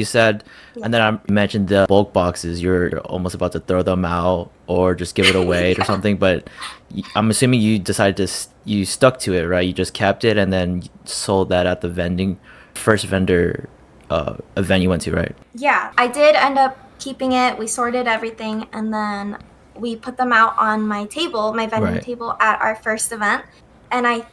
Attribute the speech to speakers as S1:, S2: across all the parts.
S1: You said,
S2: Yeah.
S1: and then you mentioned the bulk boxes. You're almost about to throw them out or just give it away or
S2: Yeah.
S1: something. But I'm assuming you decided to you stuck to it, right? You just kept it and then sold that at the vending first vendor event you went to, right?
S2: Yeah, I did end up keeping it. We sorted everything and then we put them out on my table, my vending
S1: Right.
S2: table at our first event. And I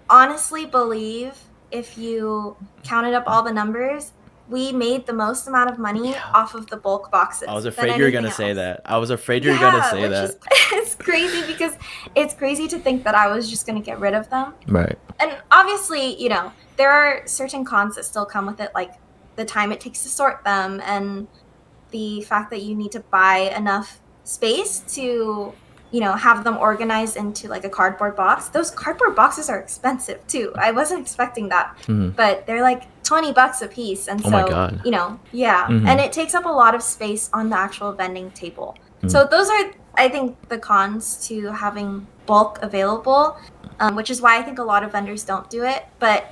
S2: honestly believe if you counted up all the numbers, we made the most amount of money
S1: Yeah.
S2: off of the bulk
S1: I was
S2: boxes than
S1: afraid you were
S2: anything
S1: gonna say
S2: else.
S1: that. I was afraid you were gonna
S2: Yeah,
S1: say
S2: which is
S1: that.
S2: it's crazy because it's crazy to think that I was just going to get rid of them.
S1: Right.
S2: And obviously, there are certain cons that still come with it, like the time it takes to sort them and the fact that you need to buy enough space to, have them organized into like a cardboard box. Those cardboard boxes are expensive too. I wasn't expecting that,
S1: Hmm.
S2: but they're like 20 bucks a piece. And
S1: Oh my
S2: so,
S1: God.
S2: yeah.
S1: Hmm.
S2: And it takes up a lot of space on the actual vending table.
S1: Hmm.
S2: So those are, I think, the cons to having bulk available, which is why I think a lot of vendors don't do it. But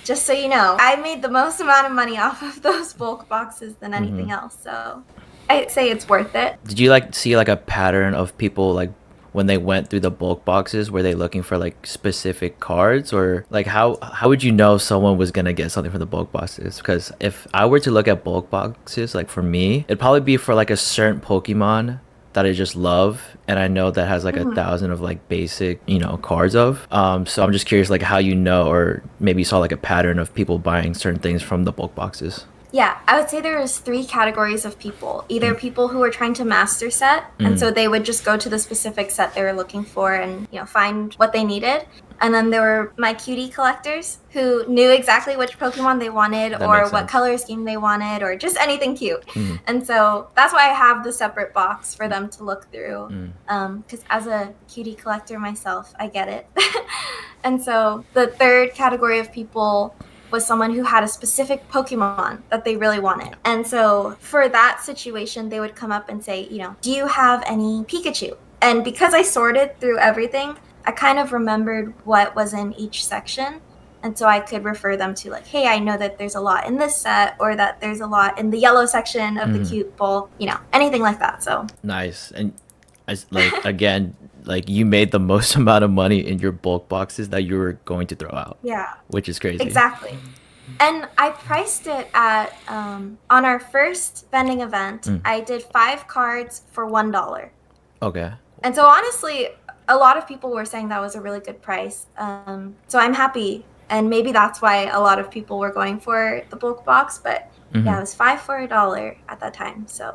S2: just so you know, I made the most amount of money off of those bulk boxes than
S1: Hmm.
S2: anything else. So I'd say it's worth it.
S1: Did you like see like a pattern of people like when they went through the bulk boxes? Were they looking for like specific cards, or like how would you know someone was gonna get something from the bulk boxes? Because if I were to look at bulk boxes, like for me, it'd probably be for like a certain Pokemon that I just love, and I know that has like a
S2: Mhm.
S1: thousand of like basic, cards of. So I'm just curious like how you know, or maybe you saw like a pattern of people buying certain things from the bulk boxes.
S2: Yeah, I would say there was three categories of people. Either
S1: Mm.
S2: people who were trying to master set, and
S1: Mm.
S2: so they would just go to the specific set they were looking for and, find what they needed. And then there were my cutie collectors who knew exactly which Pokemon they wanted
S1: That
S2: or
S1: makes
S2: what
S1: sense.
S2: color scheme they wanted or just anything cute.
S1: Mm.
S2: And so that's why I have the separate box for them to look through.
S1: Mm.
S2: Because as a cutie collector myself, I get it. And so the third category of people was someone who had a specific Pokemon that they really wanted. And so for that situation, they would come up and say, do you have any Pikachu? And because I sorted through everything, I kind of remembered what was in each section. And so I could refer them to like, hey, I know that there's a lot in this set or that there's a lot in the yellow section of the
S1: Mm.
S2: cute bulk, anything like that. So
S1: Nice. And like again, like you made the most amount of money in your bulk boxes that you were going to throw out,
S2: yeah,
S1: which is crazy.
S2: exactly. And I priced it at on our first vending event.
S1: Mm.
S2: I did 5 cards for $1,
S1: Okay.
S2: and so honestly, a lot of people were saying that was a really good price. So I'm happy, and maybe that's why a lot of people were going for the bulk box. But
S1: Hmm.
S2: yeah, it was 5 for $1 at that time. So